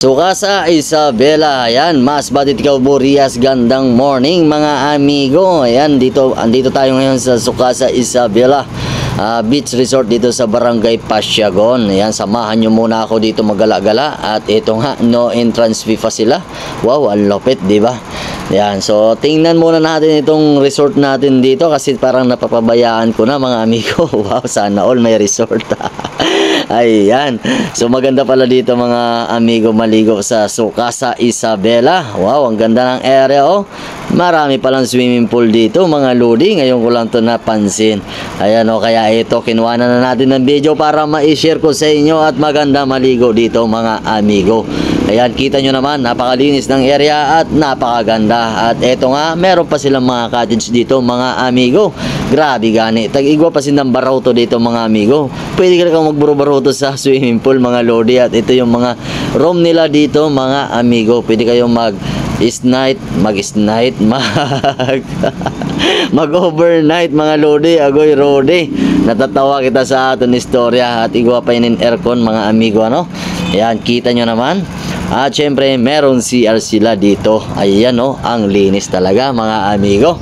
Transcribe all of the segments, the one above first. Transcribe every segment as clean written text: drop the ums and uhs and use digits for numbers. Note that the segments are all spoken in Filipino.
Sukasa Isabela, ayan, mas batit ikaw Burias, gandang morning mga amigo. Ayan, andito tayo ngayon sa Sukasa Isabela Beach Resort dito sa Barangay Pasyagon. Ayan, samahan nyo muna ako dito magala-gala. At ito nga, no entrance fee pa sila. Wow, ang lupit, di ba? Ayan, so tingnan muna natin itong resort natin dito kasi parang napapabayaan ko na mga amigo. Wow, sana all may resort. Ayan, so maganda pala dito mga amigo maligo sa Sukasa Isabela. Wow, ang ganda ng area oh. Marami palang swimming pool dito mga lodi. Ngayon ko lang ito napansin. Ayan o, kaya ito kinuha na natin ng video para ma-share ko sa inyo at maganda maligo dito mga amigo. Ayan, kita nyo naman, napakalinis ng area at napakaganda. At eto nga, meron pa silang mga cottage dito mga amigo. Grabe gani, tag-igwa pa sinang baroto dito mga amigo. Pwede ka lang magburo-baroto sa swimming pool mga lodi. At ito yung mga room nila dito mga amigo. Pwede kayong mag-overnight mga lodi, agoy rodi. Natatawa kita sa aton istorya at igwa pa yun in aircon mga amigo ano. Ayan, kita nyo naman. At syempre meron CR sila dito. Ayan o, ang linis talaga mga amigo.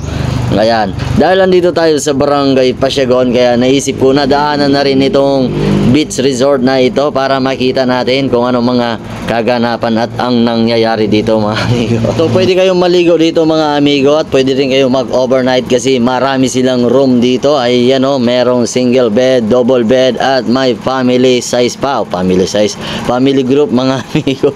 Ayan, dahil nandito tayo sa Barangay Pasyagon, kaya naisip ko na daanan na rin itong beach resort na ito para makita natin kung ano mga kaganapan at ang nangyayari dito mga amigo. So pwede kayong maligo dito mga amigo at pwede rin kayong mag-overnight kasi marami silang room dito. Ayan o, merong single bed, double bed at may family size pa. Family group mga amigo.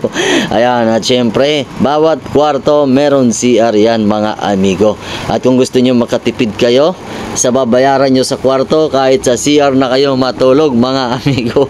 Ayan, at syempre bawat kwarto meron CR yan mga amigo. At kung gusto nyo makatipid kayo sa babayaran nyo sa kwarto, kahit sa CR na kayo matulog mga amigo.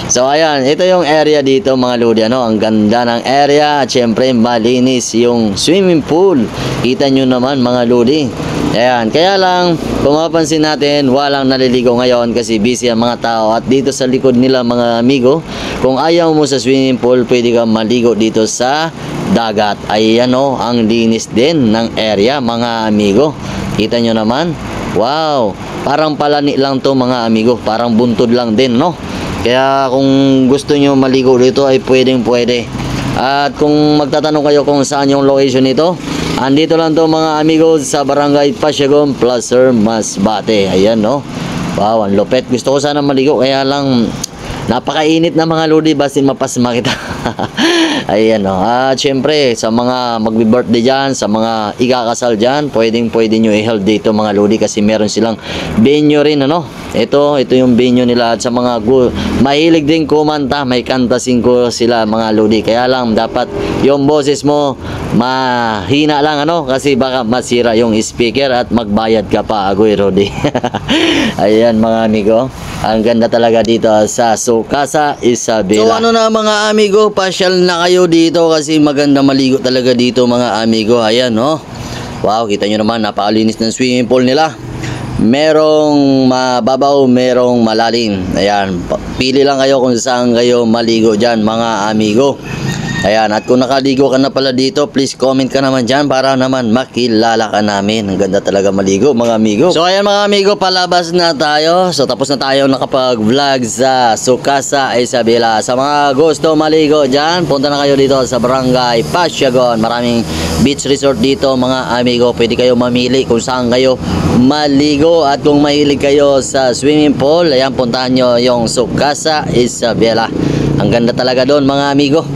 So ayan, ito yung area dito mga lodi ano. Ang ganda ng area at syempre malinis yung swimming pool. Kita nyo naman mga lodi. Ayan, kaya lang kung mapapansin natin walang naliligo ngayon kasi busy ang mga tao. At dito sa likod nila mga amigo, kung ayaw mo sa swimming pool, pwede kang maligo dito sa dagat. Ayan o, ang linis din ng area mga amigo. Kita nyo naman. Wow, parang palani lang to mga amigo. Parang buntod lang din no. Kaya kung gusto nyo maligo dito ay pwedeng pwede. At kung magtatanong kayo kung saan yung location nito, andito lang to mga amigo sa Barangay Pasyagon, Placer, Masbate. Ayan no. Wow, ang lupet. Gusto ko sana maligo kaya lang napakainit na mga lodi, basin mapasma kita. Ayan o. At syempre sa mga magbi-birthday dyan, sa mga ikakasal dyan, pwede nyo i-hold dito mga lodi kasi meron silang venue rin ano. Ito yung venue nila. At sa mga mahilig din kumanta, may kantasin ko sila mga lodi. Kaya lang dapat yung boses mo mahina lang ano kasi baka masira yung speaker at magbayad ka pa agoy rodi. Ayan mga amigo, ang ganda talaga dito sa Sukasa Isabela. So ano na mga amigo, pasyal na kayo dito kasi maganda maligo talaga dito mga amigo. Ayan no. Wow, kita nyo naman, napakalinis ng swimming pool nila. Merong mababaw, merong malalim. Ayan, pili lang kayo kung saan kayo maligo dyan mga amigo. Ayan, at kung nakaligo ka na pala dito, please comment ka naman dyan para naman makilala ka namin. Ang ganda talaga maligo mga amigo. So ayan mga amigo, palabas na tayo. So tapos na tayo nakapag-vlog sa Sukasa Isabela. Sa mga gusto maligo dyan, punta na kayo dito sa Barangay Pasyagon. Maraming beach resort dito mga amigo. Pwede kayo mamili kung saan kayo maligo. At kung mahilig kayo sa swimming pool, ayan, puntahan nyo yung Sukasa Isabela. Ang ganda talaga doon mga amigo.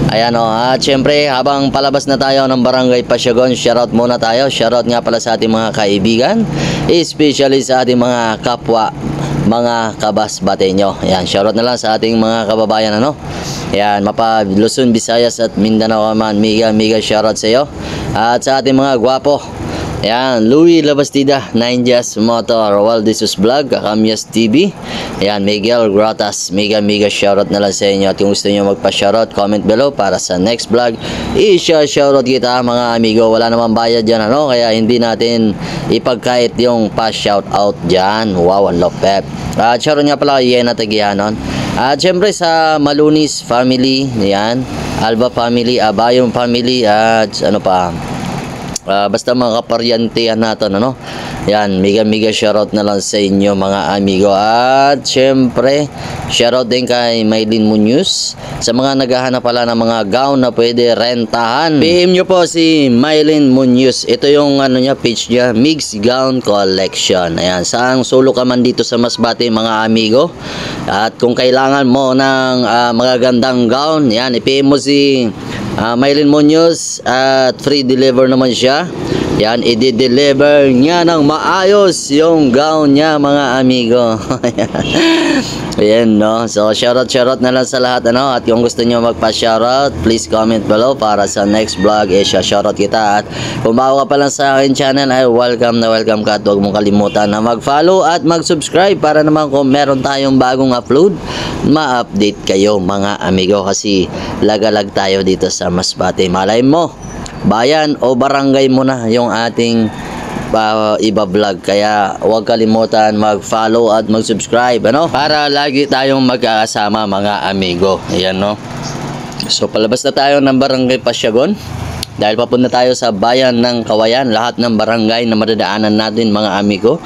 Ayan o, at syempre habang palabas na tayo ng Barangay Pasyagon, shoutout muna tayo. Shoutout nga pala sa ating mga kaibigan, especially sa ating mga kapwa, mga kabasbateño. Ayan, shoutout na lang sa ating mga kababayan ano. Ayan, mapa Luzon, Visayas at Mindanao man. Mega shoutout sa iyo. At sa ating mga gwapo, ayan, Louie Labastida, Ninjas Motor, Waldisus Vlog, Kamyas TV. Ayan, Miguel Gratas, mega shoutout na lang sa inyo. At kung gusto nyo magpa-shoutout, comment below para sa next vlog. I-shoutout kita mga amigo. Wala namang bayad dyan ano, kaya hindi natin ipagkait yung pa-shoutout dyan. Wow, ang lopep. At shoutout nga pala kay Yena Tagianon. At syempre sa Malunis family, ayan, Alba family, Abayong family, at ano pa, basta mga kaparyantihan natin, ano. Yan, mega shoutout na lang sa inyo mga amigo. At syempre, shoutout din kay Maylin Munoz sa mga naghahanap pala ng mga gown na pwede rentahan. PM nyo po si Maylin Munoz. Ito yung ano niya, page niya, Mixed Gown Collection. Ayan, saang solo ka man dito sa Masbate mga amigo. At kung kailangan mo ng magagandang gown, yan, i-PM mo si Maylin Munoz at free deliver naman siya. Yan, i-deliver niya ng maayos yung gown niya mga amigo. Ayan, no. So, shoutout na lang sa lahat, ano. At kung gusto niyo magpa-shoutout, please comment below para sa next vlog, shoutout kita. At kung bago ka pa lang sa akin channel, ay welcome ka. At huwag mong kalimutan na mag-follow at mag-subscribe para naman kung meron tayong bagong upload, ma-update kayo mga amigo. Kasi lagalag tayo dito sa Masbate. Malay mo, bayan o barangay mo na yung ating iba-vlog. Kaya huwag kalimutan mag-follow at mag-subscribe, ano? Para lagi tayong magkakasama mga amigo. Ayan, no? So, palabas na tayo ng barangay Pasyagon. Dahil papunta tayo sa bayan ng Kawayan. Lahat ng barangay na madadaanan natin mga amigo,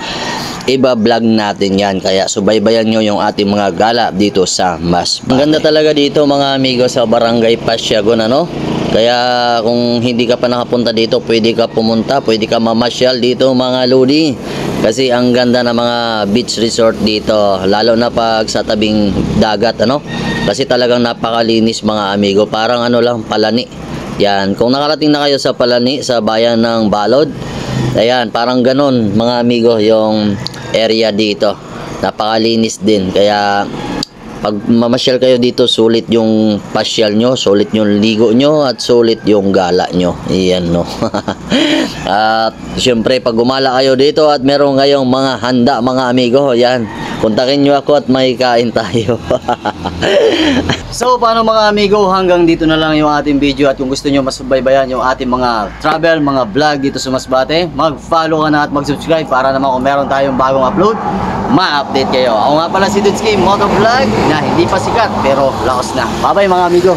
iba-vlog natin yan. Kaya subaybayan nyo yung ating mga gala dito sa Masbate. Ang ganda talaga dito mga amigo sa barangay Pasyagon, ano? Kaya kung hindi ka pa nakapunta dito, pwede ka pumunta, pwede ka mamasyal dito mga lodi. Kasi ang ganda ng mga beach resort dito, lalo na pag sa tabing dagat, ano? Kasi talagang napakalinis mga amigo, parang ano lang, Palani. Yan, kung nakarating na kayo sa Palani, sa bayan ng Balod, ayan, parang ganun mga amigo yung area dito. Napakalinis din, kaya pag mamasyal kayo dito, sulit yung pasyal nyo, sulit yung ligo nyo, at sulit yung gala nyo. Iyan, no. At syempre, pag gumala kayo dito at meron kayong mga handa mga amigo, yan, kontakin nyo ako at may kain tayo. So, paano mga amigo, hanggang dito na lang yung ating video. At kung gusto nyo masubaybayan yung ating mga travel, mga vlog dito sa Masbate, mag-follow ka na at mag-subscribe para naman kung meron tayong bagong upload, ma-update kayo. Ako nga pala si Dudski Motovlog na hindi pa sikat pero laos na. Bye bye mga amigo.